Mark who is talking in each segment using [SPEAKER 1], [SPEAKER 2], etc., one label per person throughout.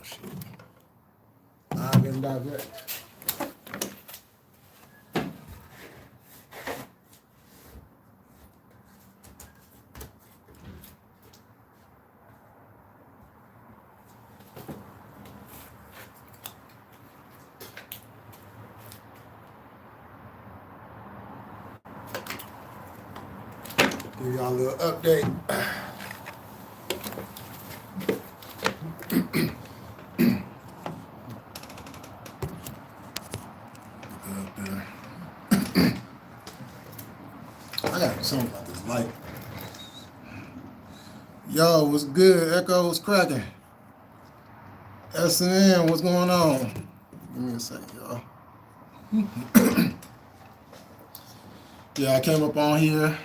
[SPEAKER 1] shit. I'm getting diverted. Give y'all a little update. I got to something about this light. Yo, what's good? Echo, what's cracking? S&M, what's going on? Give me a second, y'all. Yeah, I came up on here.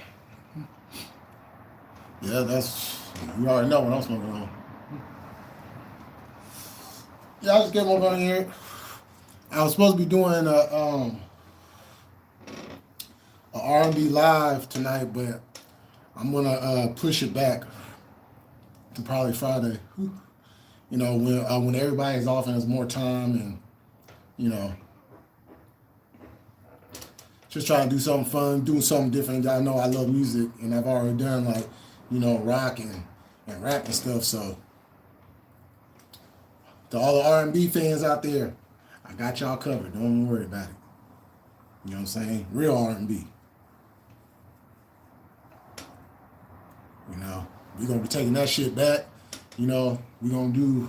[SPEAKER 1] Yeah, you already know what I'm smoking on. Yeah, I just came up on here. I was supposed to be doing a R&B live tonight, but I'm gonna push it back to probably Friday. You know, when everybody's off and there's more time, and you know, just trying to do something fun, doing something different. Y'all know I love music, and I've already done like, you know, rock and rap and stuff. So to all the R&B fans out there, I got y'all covered. Don't even worry about it. You know what I'm saying? Real R&B. You know, we're gonna be taking that shit back. You know, we're gonna do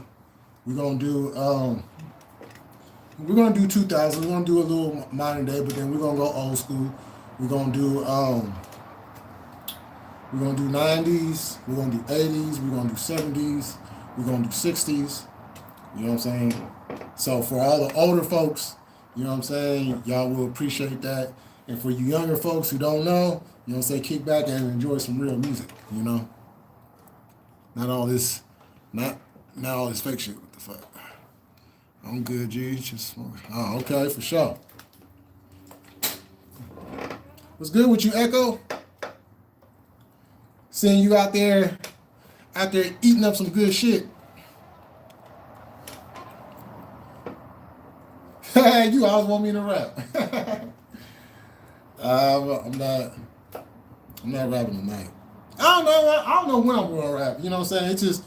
[SPEAKER 1] 2000. We're gonna do a little modern day, but then we're gonna go old school. We're gonna do 90s. We're gonna do 80s. We're gonna do 70s. We're gonna do 60s. You know what I'm saying? So for all the older folks, you know what I'm saying, y'all will appreciate that. And for you younger folks who don't know, you know what I'm saying, kick back and enjoy some real music, you know? Not all this fake shit. What the fuck? I'm good, G. Just smoking. Oh, okay, for sure. What's good with you, Echo? Seeing you out there eating up some good shit. You always want me to rap. I'm not rapping tonight. I don't know when I'm gonna rap. You know what I'm saying? It's just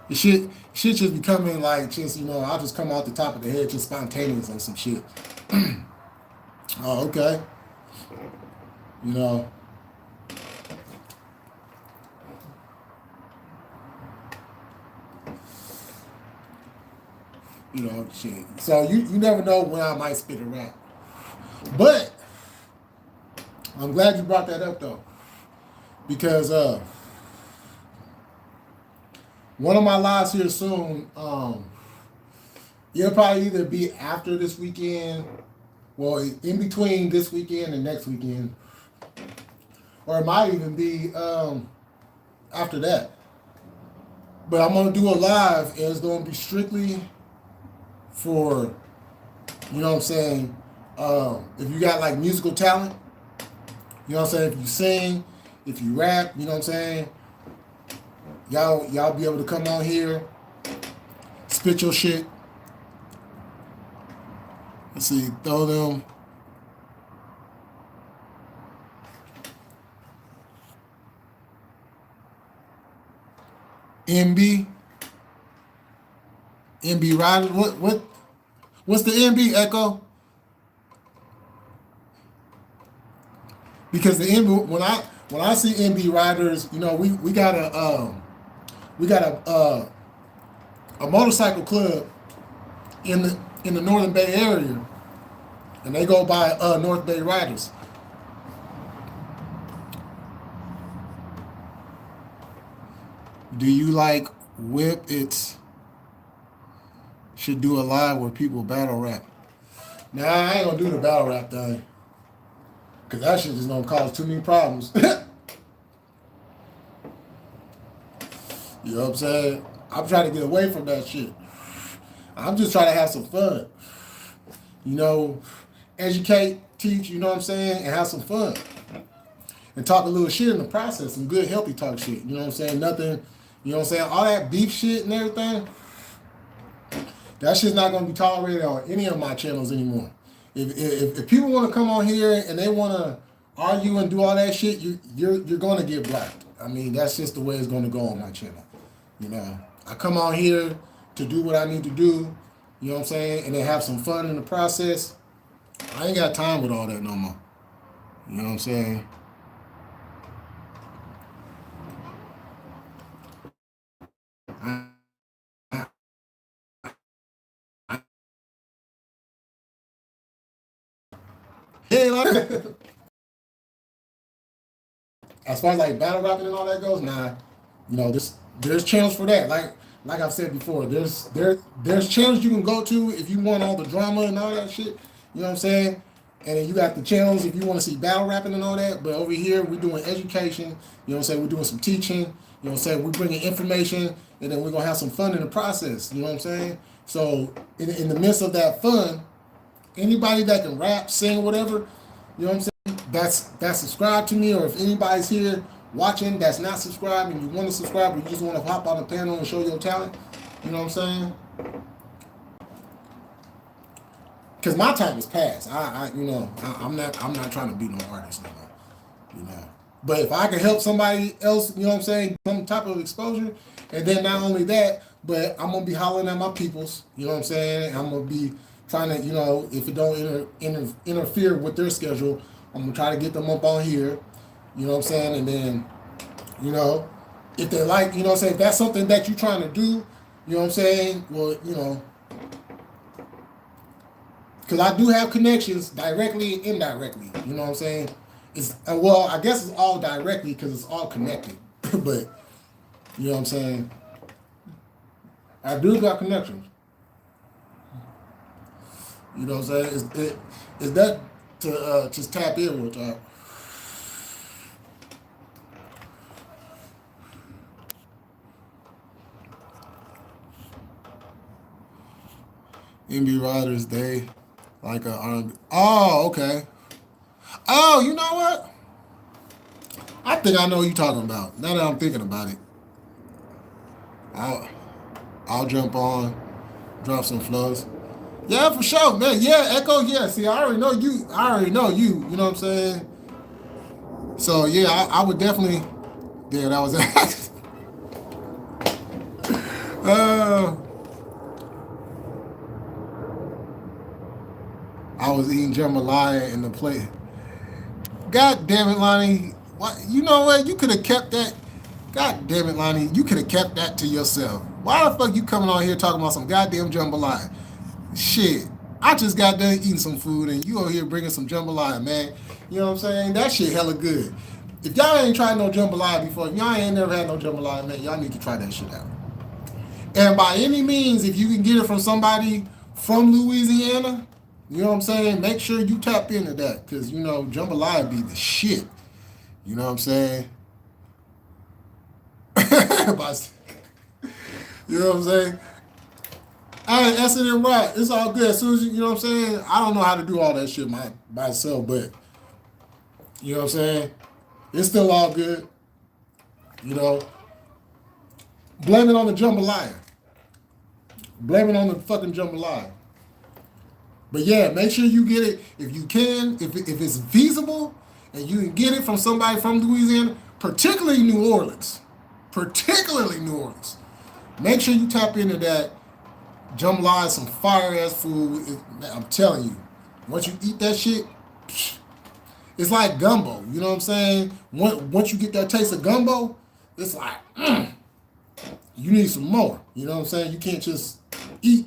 [SPEAKER 1] the shit just becoming like just, you know, I'll just come off the top of the head just spontaneous on some shit. Oh, okay. You know. You know, shit. So you never know when I might spit a rap. But I'm glad you brought that up though. Because one of my lives here soon, it'll probably either be after this weekend, well, in between this weekend and next weekend, or it might even be after that. But I'm gonna do a live, and it's gonna be strictly for, you know what I'm saying, if you got like musical talent, you know what I'm saying, if you sing, if you rap, you know what I'm saying, y'all be able to come on here, spit your shit. Let's see, throw them. MB Riders. What's the MB, Echo? Because the MB, when I see MB Riders, you know, we got a motorcycle club in the Northern Bay area, and they go by North Bay Riders. Do you like Whip? It's should do a live where people battle rap. Nah, I ain't gonna do the battle rap thing, cause that shit just gonna cause too many problems. You know what I'm saying? I'm trying to get away from that shit. I'm just trying to have some fun. You know, educate, teach, you know what I'm saying, and have some fun. And talk a little shit in the process, some good healthy talk shit. You know what I'm saying? Nothing, you know what I'm saying? All that beef shit and everything, That shit's not gonna be tolerated on any of my channels anymore. If people want to come on here and they want to argue and do all that shit, you're gonna get blocked. I mean, that's just the way it's gonna go on my channel. You know, I come on here to do what I need to do. You know what I'm saying, and then have some fun in the process. I ain't got time with all that no more. You know what I'm saying? Yeah, like as far as like battle rapping and all that goes, nah. You know, there's channels for that. Like I've said before, there's channels you can go to if you want all the drama and all that shit. You know what I'm saying? And then you got the channels if you want to see battle rapping and all that. But over here, we're doing education. You know what I'm saying? We're doing some teaching. You know what I'm saying? We're bringing information, and then we're gonna have some fun in the process. You know what I'm saying? So in the midst of that fun, anybody that can rap, sing, whatever, you know what I'm saying? That's subscribed to me, or if anybody's here watching that's not subscribed and you want to subscribe, or you just want to hop on the panel and show your talent, you know what I'm saying? Because my time is past. I'm not trying to be no artist no more. You know. But if I can help somebody else, you know what I'm saying, some type of exposure, and then not only that, but I'm gonna be hollering at my peoples, you know what I'm saying? I'm gonna be trying to, you know, if it don't interfere with their schedule, I'm gonna try to get them up on here, you know what I'm saying? And then, you know, if they like, you know what I'm saying, if that's something that you're trying to do, you know what I'm saying? Well, you know, because I do have connections directly and indirectly, you know what I'm saying? It's well, I guess it's all directly because it's all connected, but you know what I'm saying? I do got connections. You know what I'm saying? Is that to just tap in with that? NB Riders, they like a R&B. Oh, okay. Oh, you know what? I think I know what you're talking about. Now that I'm thinking about it, I'll jump on, drop some flows. Yeah, for sure, man. Yeah, Echo. Yeah, see, I already know you. You know what I'm saying? So yeah, I would definitely. Yeah, that was it. I was eating jambalaya in the plate. God damn it, Lonnie. What? You know what? You could have kept that. God damn it, Lonnie. You could have kept that to yourself. Why the fuck you coming on here talking about some goddamn jambalaya? Shit. I just got done eating some food and you over here bringing some jambalaya, man. You know what I'm saying? That shit hella good. If y'all ain't tried no jambalaya before, if y'all ain't never had no jambalaya, man, y'all need to try that shit out. And by any means, if you can get it from somebody from Louisiana, you know what I'm saying? Make sure you tap into that, because, you know, jambalaya be the shit. You know what I'm saying? You know what I'm saying? Hey, that's it and right. It's all good. As soon as you know what I'm saying? I don't know how to do all that shit myself, but you know what I'm saying? It's still all good. You know? Blame it on the jambalaya. Blame it on the fucking jambalaya. But yeah, make sure you get it if you can, if it's feasible, and you can get it from somebody from Louisiana, particularly New Orleans. Particularly New Orleans. Make sure you tap into that. Jambalaya is some fire ass food. I'm telling you, once you eat that shit, it's like gumbo. You know what I'm saying? Once you get that taste of gumbo, it's like, you need some more. You know what I'm saying? You can't just eat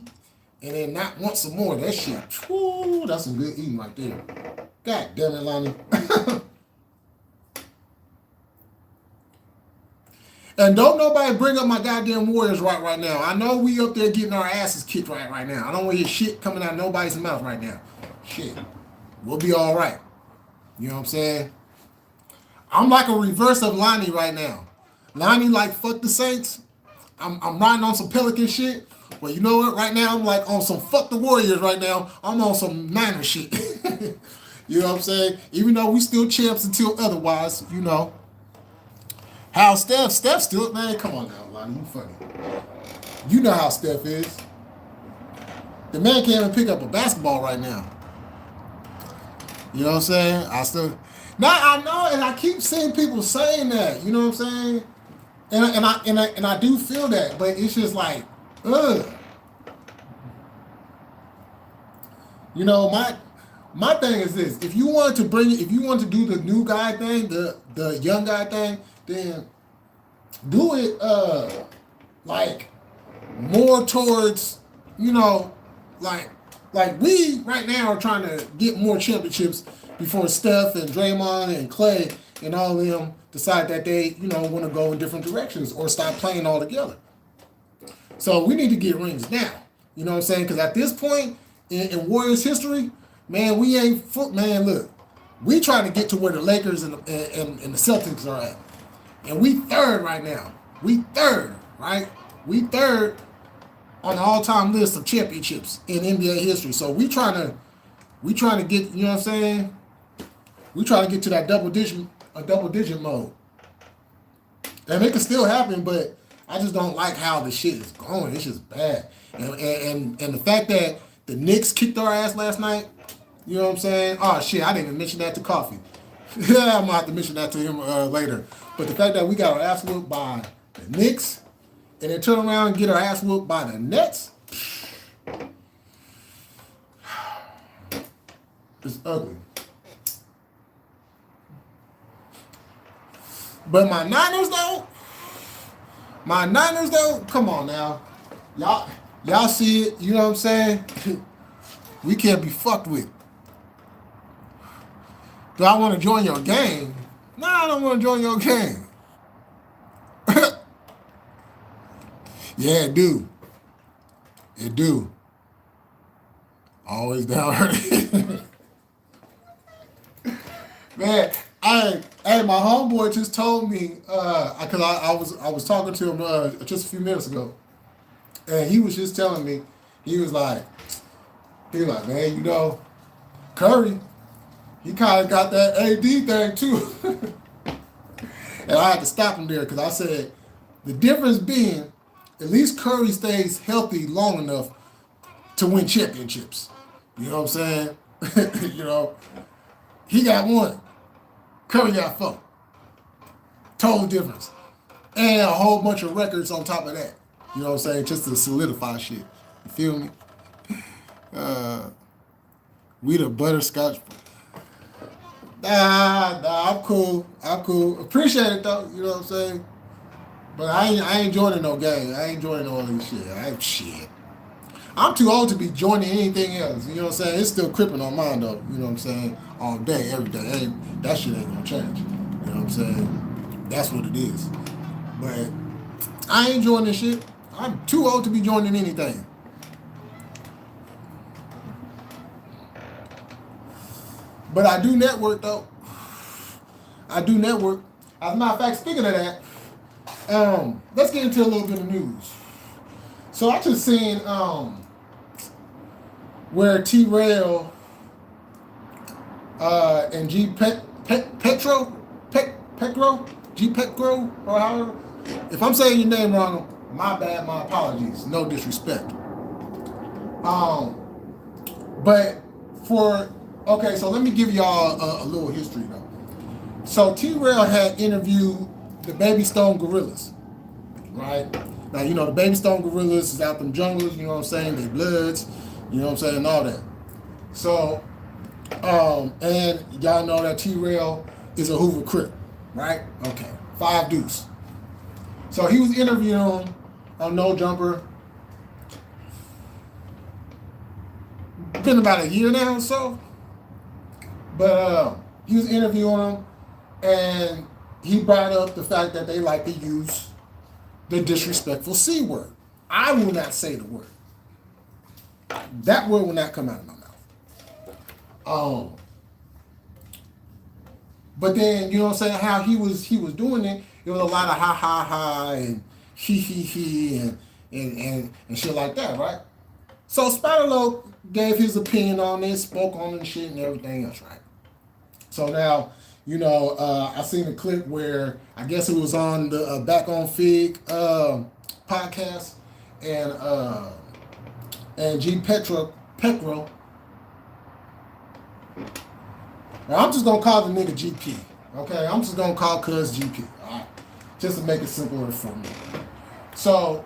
[SPEAKER 1] and then not want some more. That shit, whoo, that's some good eating right there. God damn it, Lonnie. And don't nobody bring up my goddamn Warriors right now. I know we up there getting our asses kicked right now. I don't want to hear shit coming out of nobody's mouth right now. Shit. We'll be all right. You know what I'm saying? I'm like a reverse of Lonnie right now. Lonnie like, fuck the Saints. I'm riding on some Pelican shit. Well, you know what? Right now, I'm like on some fuck the Warriors right now. I'm on some Niner shit. You know what I'm saying? Even though we still champs until otherwise, you know. How Steph still, man, come on now, Lonnie, you funny. You know how Steph is. The man can't even pick up a basketball right now. You know what I'm saying? Now I know, and I keep seeing people saying that. You know what I'm saying? And I do feel that, but it's just like, ugh. You know, my thing is this: if you want to do the new guy thing, the young guy thing, then do it like more towards, you know, like we right now are trying to get more championships before Steph and Draymond and Clay and all of them decide that they, you know, want to go in different directions or stop playing altogether. So we need to get rings now. You know what I'm saying? Because at this point in Warriors history, man, we ain't man. Look, we trying to get to where the Lakers and the Celtics are at, and we third right now. We third, right? We third on the all-time list of championships in NBA history. So we trying to get, you know what I'm saying? We trying to get to that double digit mode, and it can still happen, but I just don't like how the shit is going. It's just bad, and the fact that the Knicks kicked our ass last night. You know what I'm saying? Oh shit, I didn't even mention that to Coffee. Yeah, I'm gonna have to mention that to him later. But the fact that we got our ass whooped by the Knicks, and then turn around and get our ass whooped by the Nets, it's ugly. But my Niners though, come on now. Y'all see it, you know what I'm saying? We can't be fucked with. Do I want to join your gang? No, I don't want to join your gang. Yeah, it do. It do. Always down. Man, my homeboy just told me, because I was talking to him just a few minutes ago, and he was just telling me, he was like, man, you know, Curry, he kind of got that AD thing too. And I had to stop him there because I said, the difference being, at least Curry stays healthy long enough to win championships. You know what I'm saying? You know, he got one. Curry got 4. Total difference. And a whole bunch of records on top of that. You know what I'm saying? Just to solidify shit. You feel me? We the butterscotch. Nah, I'm cool. Appreciate it though, you know what I'm saying? But I ain't joining no gang. I ain't joining all this shit. I'm too old to be joining anything else. You know what I'm saying? It's still cripping on mine though. You know what I'm saying? All day, every day. That shit ain't gonna change. You know what I'm saying? That's what it is. But I ain't joining this shit. I'm too old to be joining anything. But I do network though. I do network. As a matter of fact, speaking of that, let's get into a little bit of news. So I just seen where T-Rail and Petro, or however. If I'm saying your name wrong, my bad, my apologies. No disrespect. But okay, so let me give y'all a little history though. So T-Rail had interviewed the Baby Stone Gorillas, right? Now, you know, the Baby Stone Gorillas is out them jungles, you know what I'm saying? They bloods, you know what I'm saying, and all that. So, and y'all know that T-Rail is a Hoover Crip, right? Okay, 5 Deuce. So he was interviewing on No Jumper. Been about a year now or so. But he was interviewing him, and he brought up the fact that they like to use the disrespectful C word. I will not say the word. That word will not come out of my mouth. But then, you know what I'm saying, how he was doing it, it was a lot of ha ha ha and he and shit like that, right? So Spider-Lo gave his opinion on this, spoke on it and shit and everything else, right? So now, you know, I seen a clip where I guess it was on the Back on Fig podcast, and and G Petro. Now, I'm just gonna call the nigga GP. Okay, I'm just gonna call Cuz GP. All right, just to make it simpler for me. So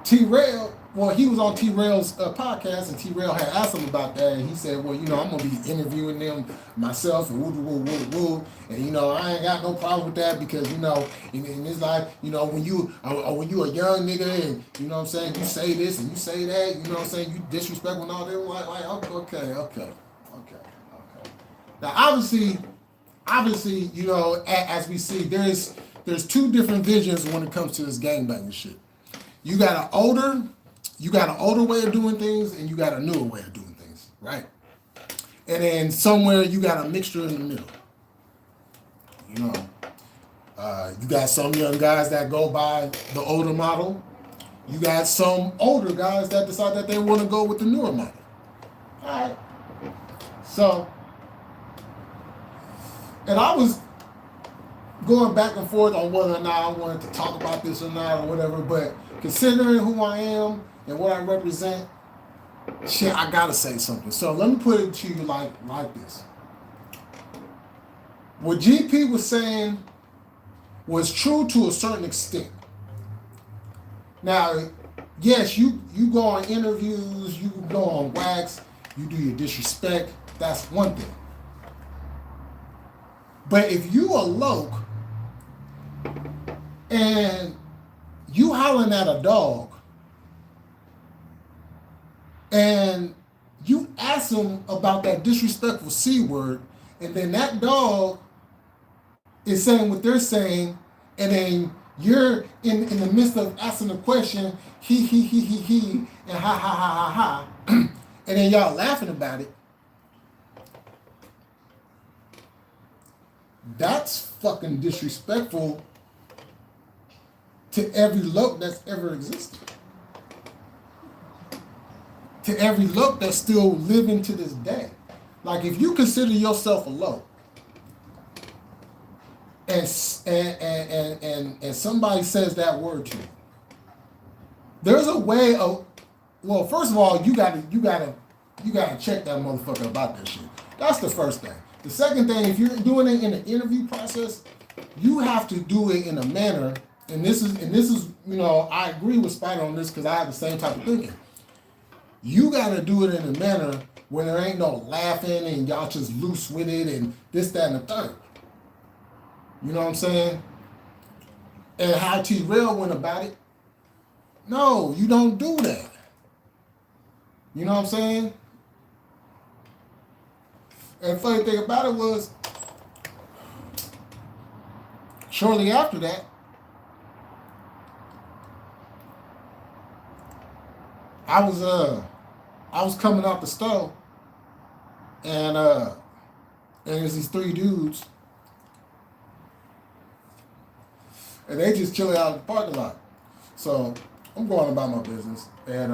[SPEAKER 1] T-Rail, well, he was on T-Rail's podcast, and T-Rail had asked him about that, and he said, well, I'm going to be interviewing them myself, and woo. And, I ain't got no problem with that because, and it's like, when you a young nigga and, you know what I'm saying, you say this and you say that, you know what I'm saying, you disrespectful and all that, like okay. Now, obviously, as we see, there's two different visions when it comes to this gangbanging shit. You got an older way of doing things, and you got a newer way of doing things, right? And then somewhere you got a mixture in the middle. You got some young guys that go by the older model. You got some older guys that decide that they want to go with the newer model. All right. So, and I was going back and forth on whether or not I wanted to talk about this or not or whatever, but considering who I am and what I represent, shit, I gotta say something. So let me put it to you like this. What GP was saying was true to a certain extent. Now, yes, you go on interviews, you go on wax, you do your disrespect, that's one thing. But if you a loke and you hollering at a dog and you ask him about that disrespectful C word, and then that dog is saying what they're saying, and then you're in the midst of asking a question, he, and ha, and then y'all laughing about it, that's fucking disrespectful to every loke that's ever existed. To every loke that's still living to this day. Like, if you consider yourself a loke, and somebody says that word to you, there's a way of, well, first of all, you gotta check that motherfucker about that shit. That's the first thing. The second thing, if you're doing it in an interview process, you have to do it in a manner, and this is I agree with Spider on this because I have the same type of thinking. You gotta do it in a manner where there ain't no laughing and y'all just loose with it and this, that, and the third. You know what I'm saying? And how T-Rail went about it, no, you don't do that. You know what I'm saying? And the funny thing about it was, shortly after that, I was coming out the store, and there's these three dudes, and they just chilling out in the parking lot. So I'm going about my business, and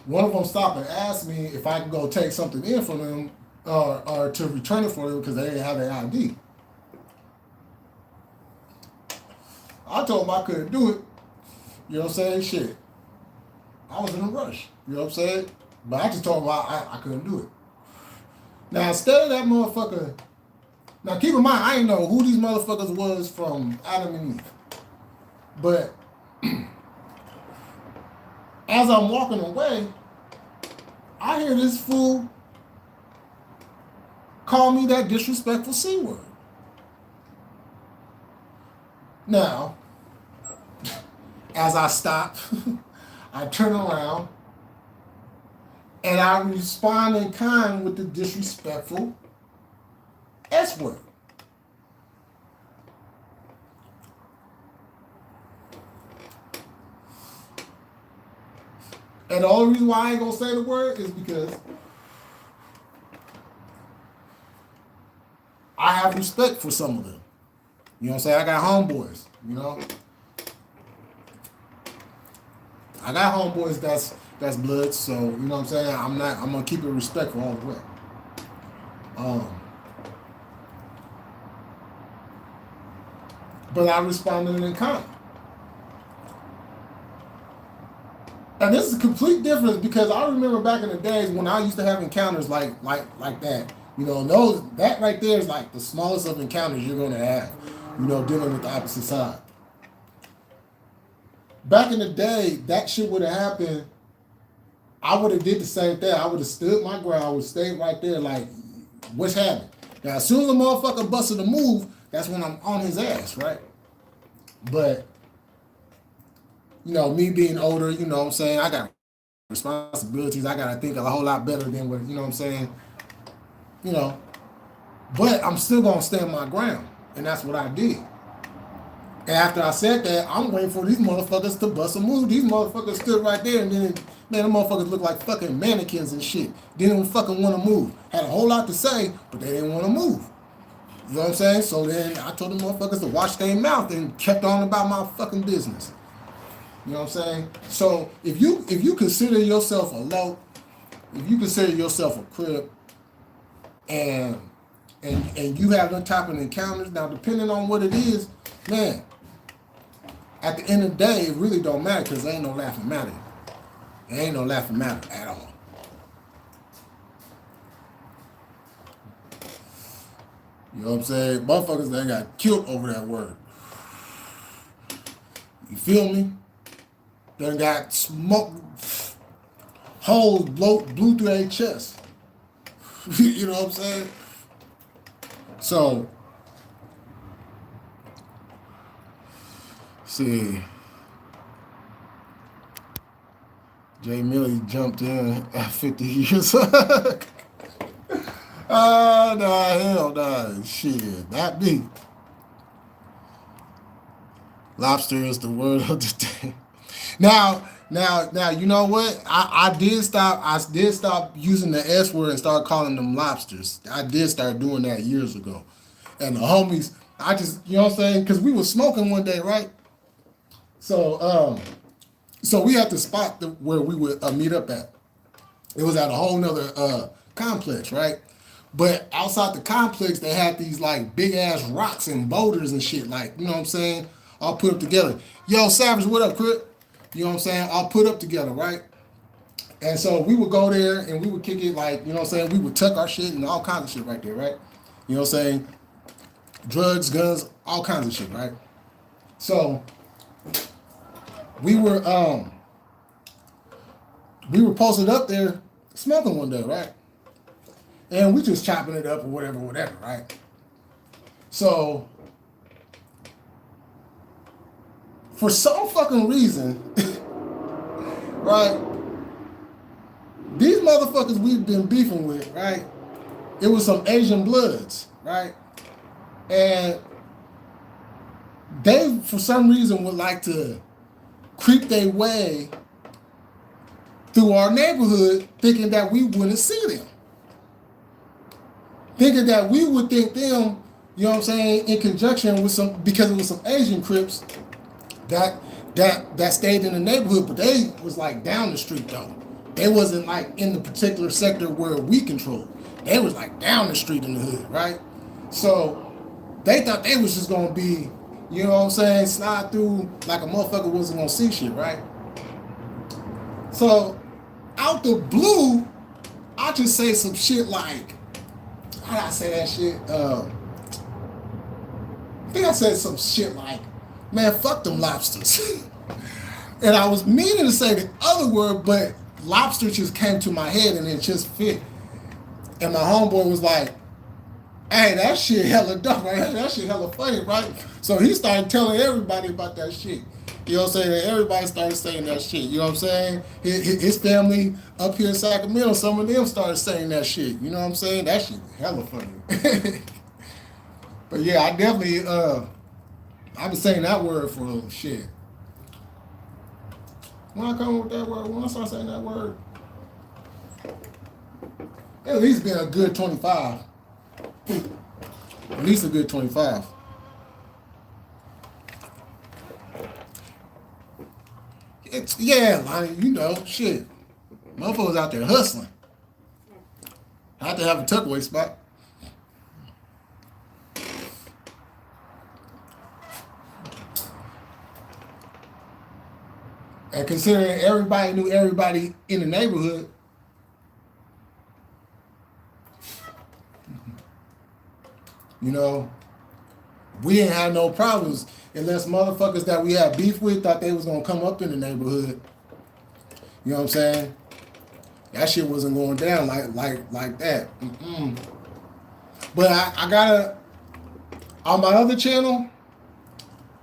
[SPEAKER 1] one of them stopped and asked me if I could go take something in from them or to return it for them because they didn't have their ID. I told them I couldn't do it. You know what I'm saying? Shit. I was in a rush. You know what I'm saying? But I just told them I couldn't do it. Now, instead of that motherfucker, now keep in mind, I didn't know who these motherfuckers was from Adam and Eve. But as I'm walking away, I hear this fool call me that disrespectful C word. Now, as I stop, I turn around and I respond in kind with the disrespectful S word. And the only reason why I ain't gonna say the word is because I have respect for some of them. You know what I'm saying? I got homeboys, I got homeboys that's blood, so you know what I'm saying? I'm gonna keep it respectful all the way. But I responded in kind. And this is a complete difference because I remember back in the days when I used to have encounters like that. You know, that right there is like the smallest of encounters you're gonna have. You know, dealing with the opposite side. Back in the day, that shit would have happened. I would have did the same thing. I would have stood my ground. I would have stayed right there, like, what's happening? Now, as soon as the motherfucker busted a move, that's when I'm on his ass, right? But you know, me being older, you know what I'm saying, I got responsibilities. I gotta think a whole lot better than what, you know what I'm saying? You know. But I'm still gonna stand my ground. And that's what I did. And after I said that, I'm waiting for these motherfuckers to bust a move. These motherfuckers stood right there and then, man, the motherfuckers look like fucking mannequins and shit. Didn't fucking want to move. Had a whole lot to say, but they didn't want to move. You know what I'm saying? So then I told the motherfuckers to watch their mouth and kept on about my fucking business. You know what I'm saying? So if you consider yourself a low, if you consider yourself a crib, and you have them type of encounters, now depending on what it is, man, at the end of the day, it really don't matter because there ain't no laughing matter. There ain't no laughing matter at all. You know what I'm saying? Motherfuckers that got killed over that word. You feel me? They got smoke, holes blew through their chest. You know what I'm saying? So, see, Jay Millie jumped in at 50 years old. Nah, hell nah. Shit, not me. Lobster is the word of the day. Now, you know what? I did stop using the S word and start calling them lobsters. I did start doing that years ago. And the homies, I just, you know what I'm saying? Because we were smoking one day, right? So we had the spot where we would meet up at. It was at a whole nother complex, right? But outside the complex, they had these like big ass rocks and boulders and shit, like, you know what I'm saying? All put up together. Yo, Savage, what up, Crip? You know what I'm saying? All put up together, right? And so we would go there and we would kick it like, you know what I'm saying? We would tuck our shit and all kinds of shit right there, right? You know what I'm saying? Drugs, guns, all kinds of shit, right? So we were posted up there smoking one day, right? And we just chopping it up or whatever, right? So for some fucking reason, right? These motherfuckers we've been beefing with, right? It was some Asian Bloods, right? And they, for some reason, would like to creep their way through our neighborhood thinking that we wouldn't see them. Thinking that we would think them, you know what I'm saying, in conjunction with some, because it was some Asian Crips that stayed in the neighborhood, but they was like down the street though. They wasn't like in the particular sector where we controlled. They was like down the street in the hood, right? So they thought they was just gonna be, you know what I'm saying, slide through like a motherfucker wasn't gonna see shit, right? So out the blue, I just say some shit like, how did I say that shit? I think I said some shit like, man, fuck them lobsters. And I was meaning to say the other word, but lobster just came to my head and it just fit. And my homeboy was like, hey, that shit hella dope, right? That shit hella funny, right? So he started telling everybody about that shit. You know what I'm saying? And everybody started saying that shit. You know what I'm saying? His family up here in Sacramento, some of them started saying that shit. You know what I'm saying? That shit hella funny. But yeah, I definitely, I've been saying that word for a little shit. When I come up with that word, when I start saying that word, at least been a good 25. At least a good 25. It's, yeah, Lonnie, you know, shit. Motherfuckers out there hustling. I have to have a tuckaway spot. And considering everybody knew everybody in the neighborhood, you know, we didn't have no problems unless motherfuckers that we had beef with thought they was gonna come up in the neighborhood. You know what I'm saying? That shit wasn't going down like that. But I gotta, on my other channel,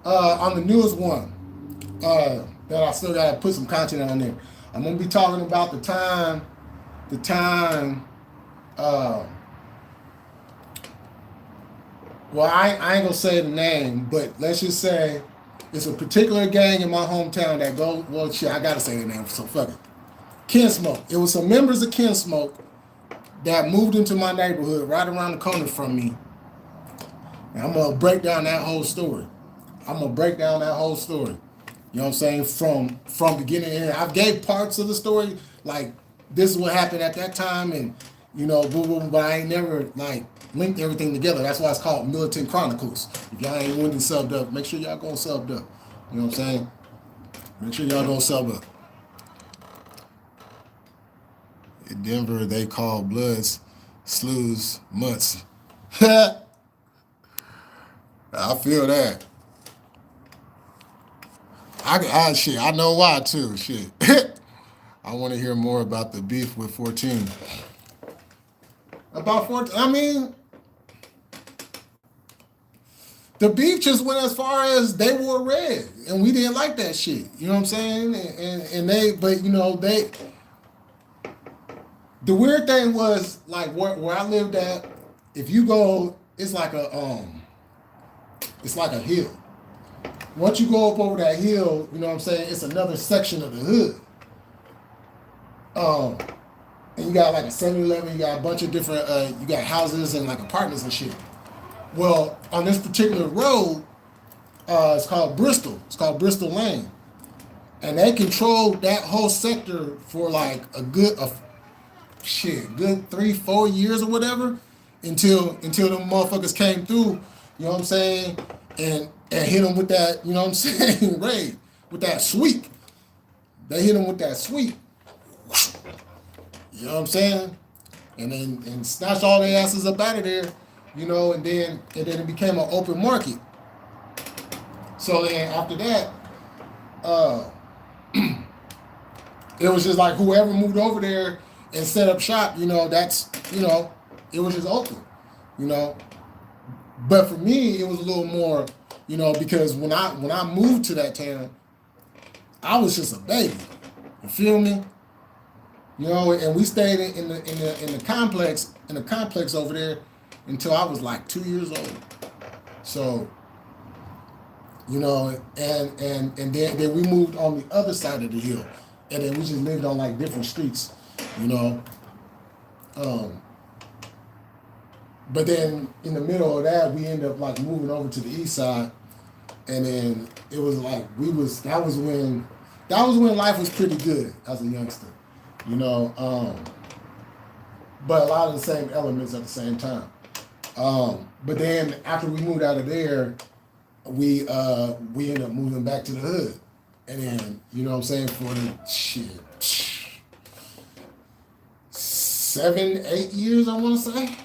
[SPEAKER 1] on the newest one, that I still gotta put some content on there. I'm gonna be talking about the time, well, I ain't gonna say the name, but let's just say it's a particular gang in my hometown that go, well, shit, I gotta say the name, so fuck it. Ken Smoke. It was some members of Ken Smoke that moved into my neighborhood right around the corner from me. And I'm gonna break down that whole story. You know what I'm saying? From beginning to end. I gave parts of the story, like this is what happened at that time, and you know, boo boo, but I ain't never like linked everything together. That's why it's called Militant Chronicles. If y'all ain't winning subbed up, make sure y'all go subbed up. You know what I'm saying? Make sure y'all go sub up. In Denver, they call Bloods Slews Mutts. I feel that. Shit, I know why too. Shit. I want to hear more about the beef with 14. About 14, I mean, the beef just went as far as they wore red, and we didn't like that shit. You know what I'm saying? And they, but you know, they. The weird thing was like where I lived at. If you go, it's like a hill. Once you go up over that hill, you know what I'm saying, it's another section of the hood. And you got like a 7-Eleven, you got a bunch of different, you got houses and like apartments and shit. Well, on this particular road, it's called Bristol. It's called Bristol Lane. And they controlled that whole sector for like a good 3-4 years or whatever, until them motherfuckers came through, you know what I'm saying, and hit them with that, you know what I'm saying, raid, with that sweep. They hit them with that sweep. You know what I'm saying? And snatched all their asses up out of there, you know, and then it became an open market. So then after that, it was just like whoever moved over there and set up shop, you know, that's, you know, it was just open, you know. But for me, it was a little more, you know, because when I moved to that town, I was just a baby. You feel me? You know, and we stayed in the complex over there until I was like 2 years old. So, you know, and then we moved on the other side of the hill, and then we just lived on like different streets, you know. But then in the middle of that, we ended up like moving over to the east side, and then it was like that was when life was pretty good as a youngster. You know, but a lot of the same elements at the same time. But then after we moved out of there, we ended up moving back to the hood. And then, you know what I'm saying, for the 7-8 years, I want to say.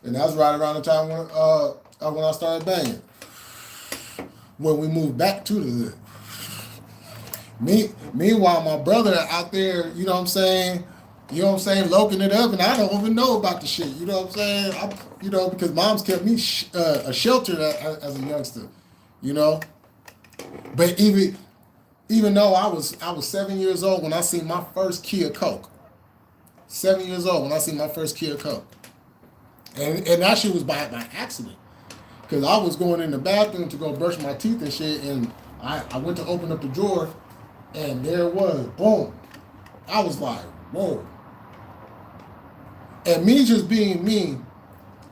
[SPEAKER 1] And that was right around the time when I started banging. When we moved back to the hood. Meanwhile, my brother out there, you know what I'm saying, loking it up, and I don't even know about the shit, you know what I'm saying? You know, because mom's kept me a shelter as a youngster, you know? But even though I was 7 years old when I seen my first key of coke. 7 years old when I seen my first key of coke. And that shit was by accident. Because I was going in the bathroom to go brush my teeth and shit, and I went to open up the drawer, and there it was, boom. I was like, whoa. And me just being me,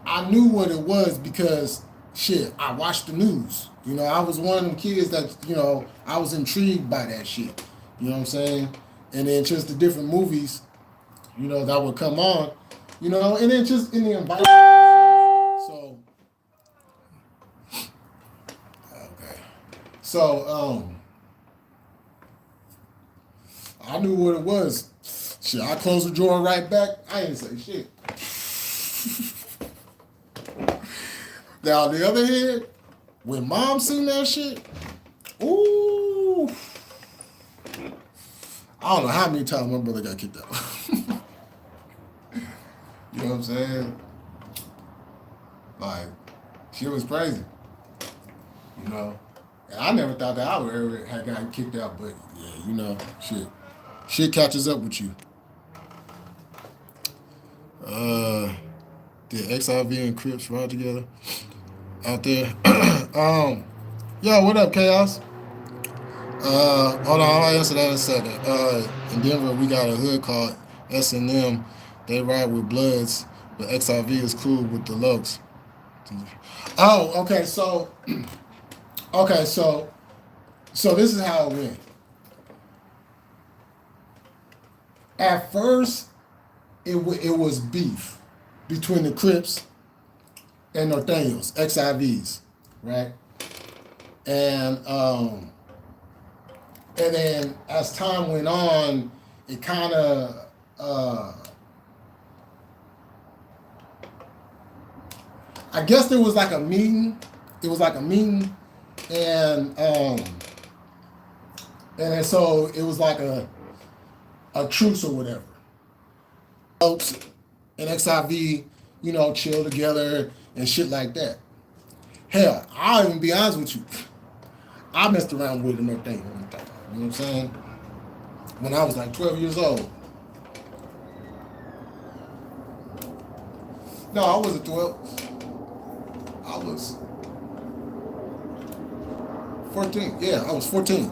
[SPEAKER 1] I knew what it was because, shit, I watched the news. You know, I was one of them kids that, you know, I was intrigued by that shit. You know what I'm saying? And then just the different movies, you know, that would come on, you know, and then just in the environment. So I knew what it was. Shit, I closed the drawer right back. I didn't say shit. Now on the other hand, when mom seen that shit, ooh, I don't know how many times my brother got kicked out. You know what I'm saying? Like, shit was crazy. You know? And I never thought that I would ever have gotten kicked out, but yeah, you know, shit. Shit catches up with you. Did XIV and Crips ride together out there? Yo, what up, Chaos? Hold on, I'll answer that in a second. In Denver, we got a hood called S&M. They ride with Bloods, but XIV is cool with the Lokes. Oh, okay, so this is how it went. At first, it was beef between the Crips and Nathaniels, XIVs, right? And then as time went on, it kind of I guess there was like a meeting. It was like a meeting, and then so it was like a truce or whatever. Folks and XIV, you know, chill together and shit like that. Hell, I'll even be honest with you. I messed around with another thing. You know what I'm saying? When I was like 12 years old. No, I wasn't 12. I was 14. Yeah, I was 14.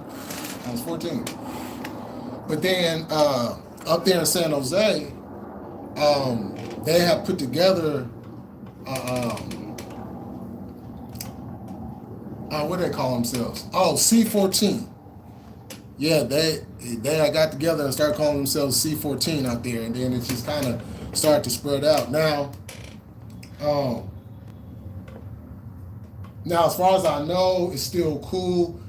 [SPEAKER 1] But then up there in San Jose, they have put together what do they call themselves? Oh, C14. Yeah, they got together and started calling themselves C14 out there, and then it just kind of started to spread out. Now, as far as I know, it's still cool.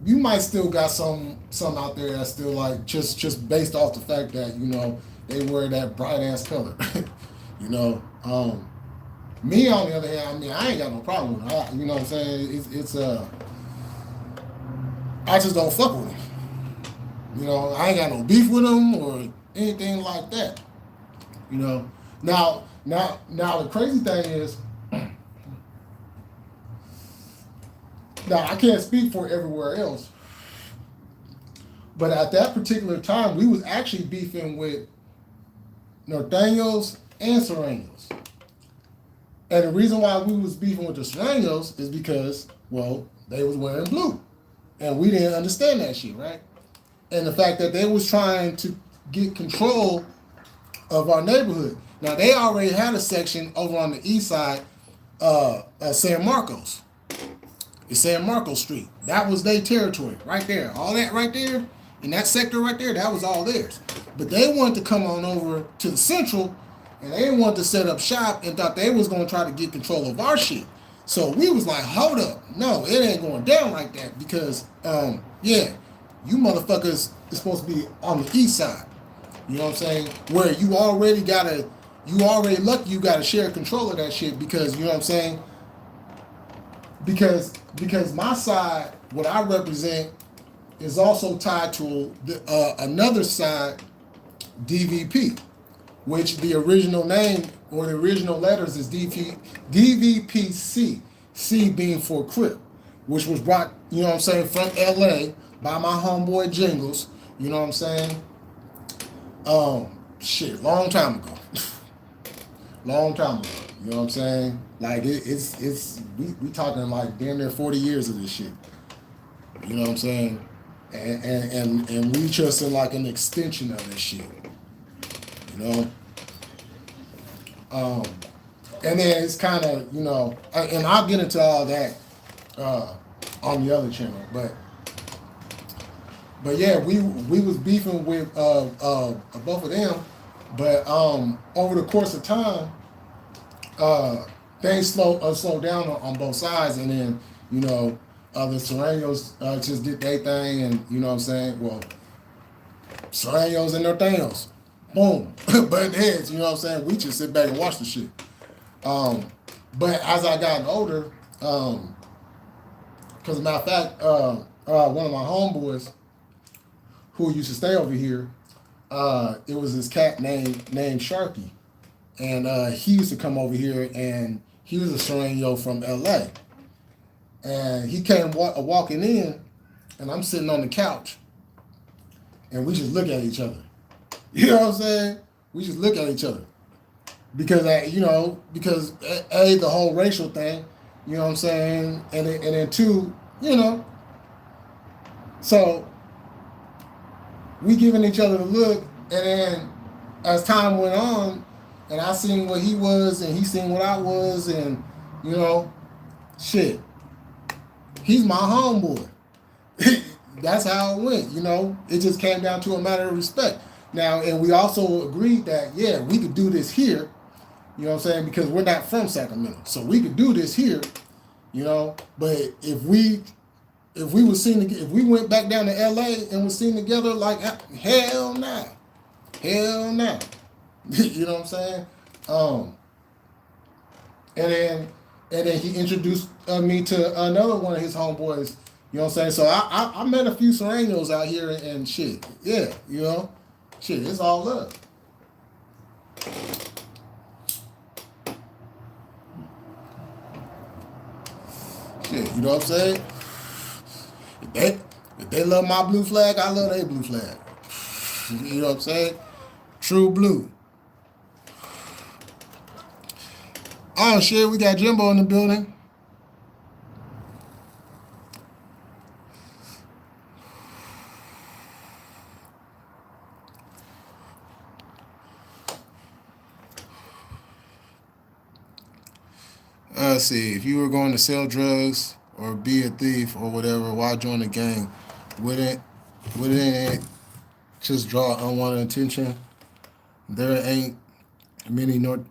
[SPEAKER 1] You might still got some out there that's still like just based off the fact that, you know, they wear that bright ass color. You know, me on the other hand, I mean, I ain't got no problem with it. You know what I'm saying? It's I just don't fuck with them. You know, I ain't got no beef with them or anything like that. You know, now the crazy thing is, now I can't speak for everywhere else, but at that particular time, we was actually beefing with Nathaniels and Serranios. And the reason why we was beefing with the Serranios is because, well, they was wearing blue. And we didn't understand that shit, right? And the fact that they was trying to get control of our neighborhood. Now, they already had a section over on the east side of San Marcos. It's San Marcos Street. That was their territory, right there. All that right there, in that sector right there, that was all theirs. But they wanted to come on over to the central, and they wanted to set up shop and thought they was going to try to get control of our shit. So we was like, hold up. No, it ain't going down like that because, yeah, you motherfuckers is supposed to be on the east side. You know what I'm saying? Where you already lucky you got to share control of that shit because, you know what I'm saying? Because my side, what I represent, is also tied to another side, DVP, which the original name or the original letters is DVPC, C being for Crip, which was brought, you know what I'm saying, from LA by my homeboy Jingles, you know what I'm saying? Shit, long time ago. Long time ago. You know what I'm saying? Like we talking like damn near 40 years of this shit. You know what I'm saying? And we just in like an extension of this shit. You know? And then it's kind of, you know, and I'll get into all that on the other channel, but yeah, we was beefing with both of them, but over the course of time, things slowed down on both sides, and then, you know, other Serranos just did their thing, and you know what I'm saying? Well, Serranos and Norteños. Boom. Button heads, you know what I'm saying? We just sit back and watch the shit. But as I gotten older, because as a matter of fact, one of my homeboys who used to stay over here, it was this cat named Sharky. And he used to come over here, and he was a Serrano from LA. And he came walking in, and I'm sitting on the couch, and we just look at each other. You know what I'm saying? We just look at each other. Because, because A, the whole racial thing, you know what I'm saying? And then two, so we giving each other the look, and then as time went on, and I seen what he was, and he seen what I was, and, shit. He's my homeboy. That's how it went, It just came down to a matter of respect. Now, and we also agreed that, yeah, we could do this here, you know what I'm saying? Because we're not from Sacramento. So we could do this here, But if we went back down to LA and was seen together, like, hell nah. Hell nah. You know what I'm saying? And then he introduced me to another one of his homeboys. You know what I'm saying? So I met a few Serranos out here and shit. Yeah, shit, it's all love. Shit, you know what I'm saying? If they love my blue flag, I love their blue flag. You know what I'm saying? True blue. Oh shit, we got Jimbo in the building. Let's see, if you were going to sell drugs or be a thief or whatever, why join the gang? Wouldn't it just draw unwanted attention? There ain't many Norte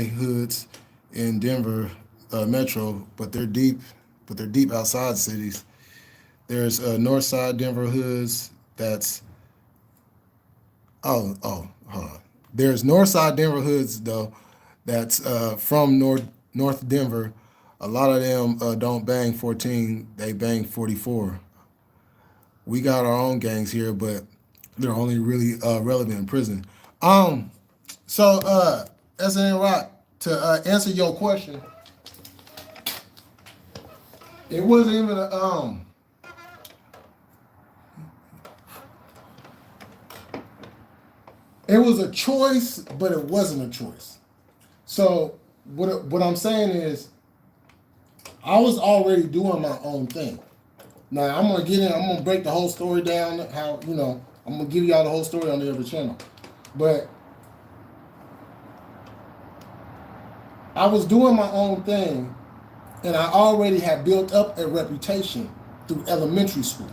[SPEAKER 1] hoods in Denver Metro, but they're deep outside cities. There's North Side Denver hoods that's hold on. There's North Side Denver hoods though that's from North Denver. A lot of them don't bang 14, they bang 44. We got our own gangs here, but they're only really relevant in prison. So SN Rock, to answer your question, it wasn't even it was a choice, but it wasn't a choice. So what I'm saying is, I was already doing my own thing. Now I'm gonna break the whole story down. How I'm gonna give y'all the whole story on the other channel, but I was doing my own thing, and I already had built up a reputation through elementary school.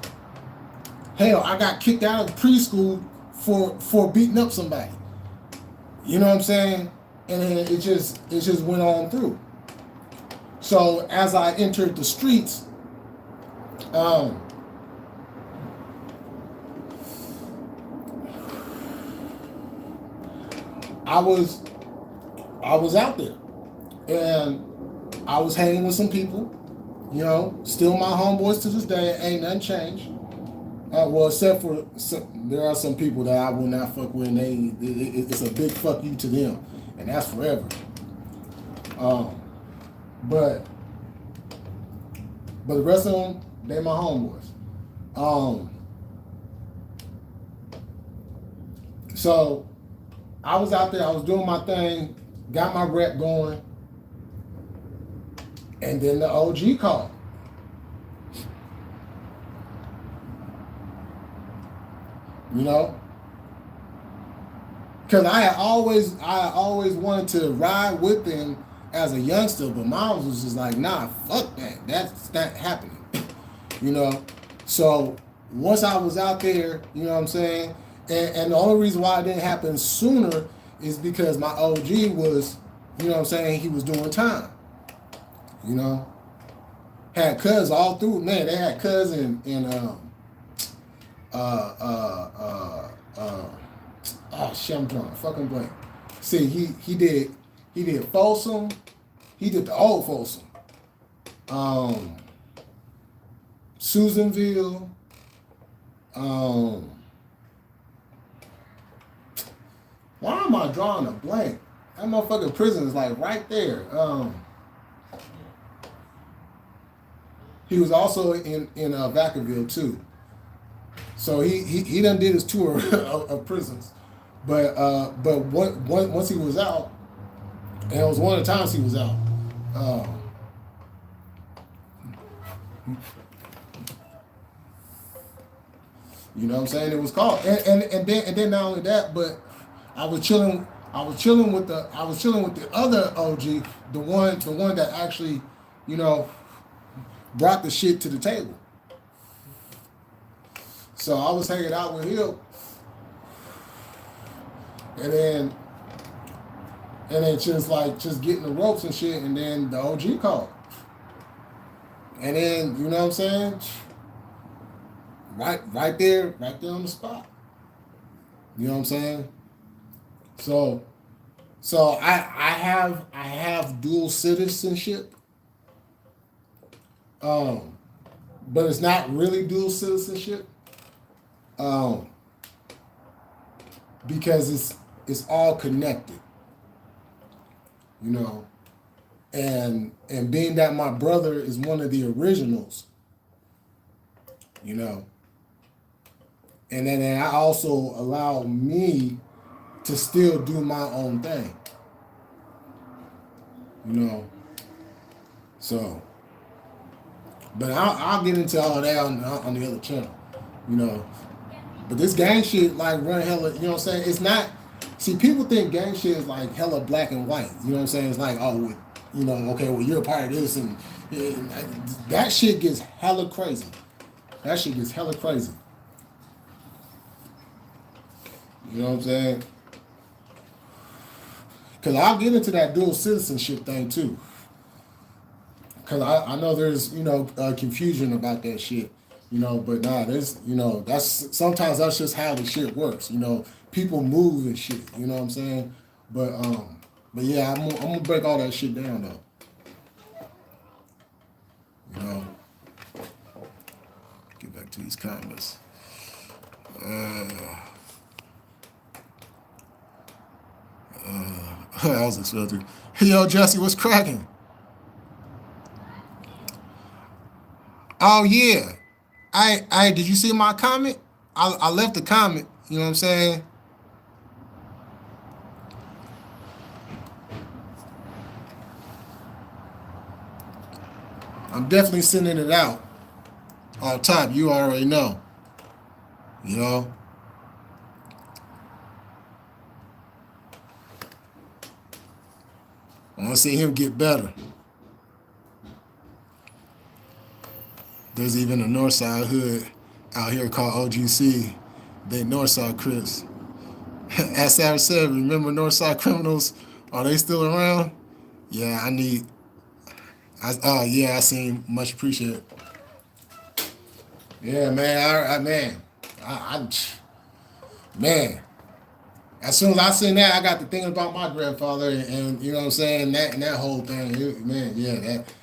[SPEAKER 1] Hell, I got kicked out of preschool for beating up somebody. You know what I'm saying? And then it just went on through. So as I entered the streets, I was out there, and I was hanging with some people, still my homeboys to this day. Ain't nothing changed. Well, except for there are some people that I will not fuck with, and it's a big fuck you to them, and that's forever. But the rest of them, they my homeboys. So I was out there, I was doing my thing, got my rep going, and then the OG called. Because I always wanted to ride with them as a youngster, but mom was just like, nah, fuck that. That's not happening. So once I was out there, you know what I'm saying? And the only reason why it didn't happen sooner is because my OG was, you know what I'm saying, he was doing time. had cuz all through. Man, they had cuz in uh uh uh oh shit, I'm drawing a fucking blank. See, he did Folsom. He did the old Folsom. Um, Susanville. Um, why am I drawing a blank? That motherfucking prison is like right there. He was also in Vacaville too. So he done did his tour of prisons, but once he was out, and it was one of the times he was out. You know what I'm saying? It was called, and then not only that, but I was chilling with the other OG, the one that actually, you know, brought the shit to the table. So I was hanging out with him, and then just getting the ropes and shit, and then the OG called, and then you know what I'm saying, right there on the spot. You know what I'm saying? So I have dual citizenship, but it's not really dual citizenship. Because it's all connected, you know, and being that my brother is one of the originals, you know, and then I also allow me to still do my own thing, you know, so, but I'll get into all that on the other channel, you know. But this gang shit, like, run hella, you know what I'm saying? It's not, see, people think gang shit is like hella black and white. You know what I'm saying? It's like, oh, you know, okay, well, you're a part of this. And that shit gets hella crazy. That shit gets hella crazy. You know what I'm saying? Because I'll get into that dual citizenship thing, too. Because I know there's, you know, confusion about that shit. You know, but nah, there's, you know, sometimes that's just how the shit works. You know, people move and shit. You know what I'm saying? But yeah, I'm gonna break all that shit down though. You know, get back to these comments. I was expecting. Hey, yo, Jesse, what's cracking? Oh yeah. Did you see my comment? I left a comment, you know what I'm saying? I'm definitely sending it out on top. You already know, you know? I want to see him get better. There's even a Northside hood out here called OGC. They Northside Crips. As Savage said, remember Northside criminals? Are they still around? Yeah, I seen. Much appreciated. Yeah, man. Man. As soon as I seen that, I got to thinking about my grandfather, and you know what I'm saying, that whole thing. Man, yeah, that,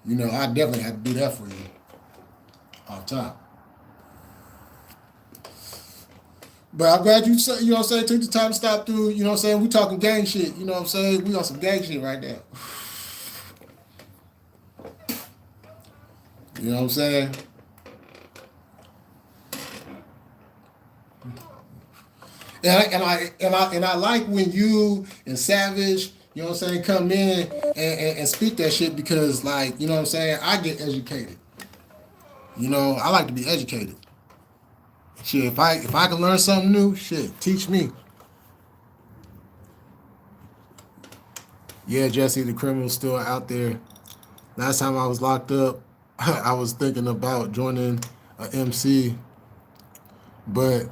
[SPEAKER 1] you know, I definitely had to do that for you. Off top. But I'm glad you know what I'm saying, took the time to stop through, you know what I'm saying, we talking gang shit, you know what I'm saying, we on some gang shit right now. You know what I'm saying? And I like when you and Savage, you know what I'm saying, come in and speak that shit, because, like, you know what I'm saying, I get educated. You know, I like to be educated. Shit, if I can learn something new, shit, teach me. Yeah, Jesse, the criminal's still out there. Last time I was locked up, I was thinking about joining a MC, but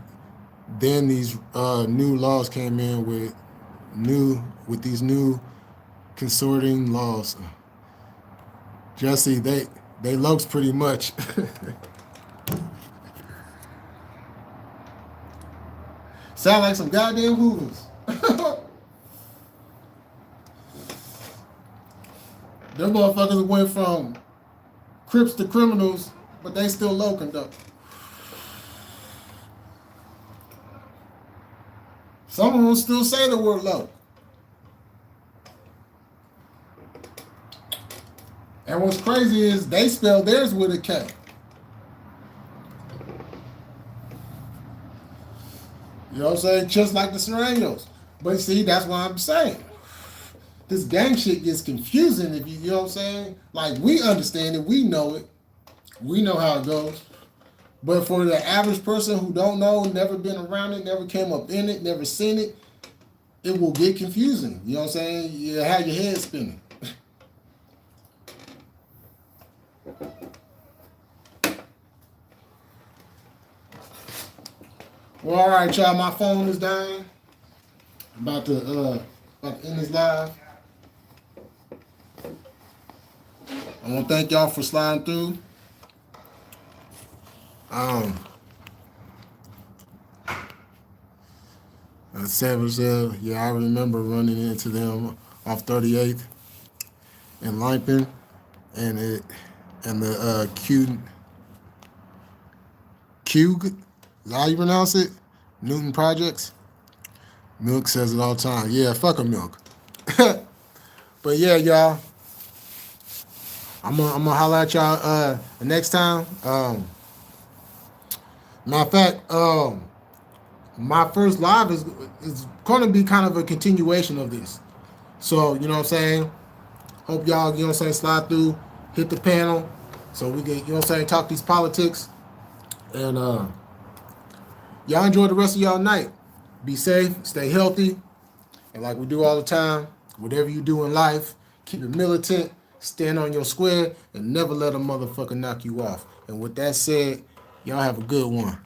[SPEAKER 1] then these new laws came in with these new consorting laws. Jesse, They looks pretty much. Sound like some goddamn Hoovers. Them motherfuckers went from Crips to criminals, but they still low conduct. Some of them still say the word low. And what's crazy is they spell theirs with a K. You know what I'm saying? Just like the Serranos. But see, that's what I'm saying. This gang shit gets confusing if you know what I'm saying? Like, we understand it, we know it. We know how it goes. But for the average person who don't know, never been around it, never came up in it, never seen it, it will get confusing. You know what I'm saying? You have your head spinning. Well, all right, y'all. My phone is dying. I'm about to end this live. I want to thank y'all for sliding through. Savage, yeah, I remember running into them off 38th in Lincoln, and the Q, is that how you pronounce it? Newton Projects. Milk says it all the time. Yeah, fuck a Milk. But yeah, y'all, I'm gonna holler at y'all next time. Matter of fact, my first live is going to be kind of a continuation of this. So, you know what I'm saying? Hope y'all, you know what I'm saying, slide through, hit the panel so we can, you know what I'm saying, talk these politics. And y'all enjoy the rest of y'all night. Be safe, stay healthy. And like we do all the time, whatever you do in life, keep it militant, stand on your square, and never let a motherfucker knock you off. And with that said, y'all have a good one.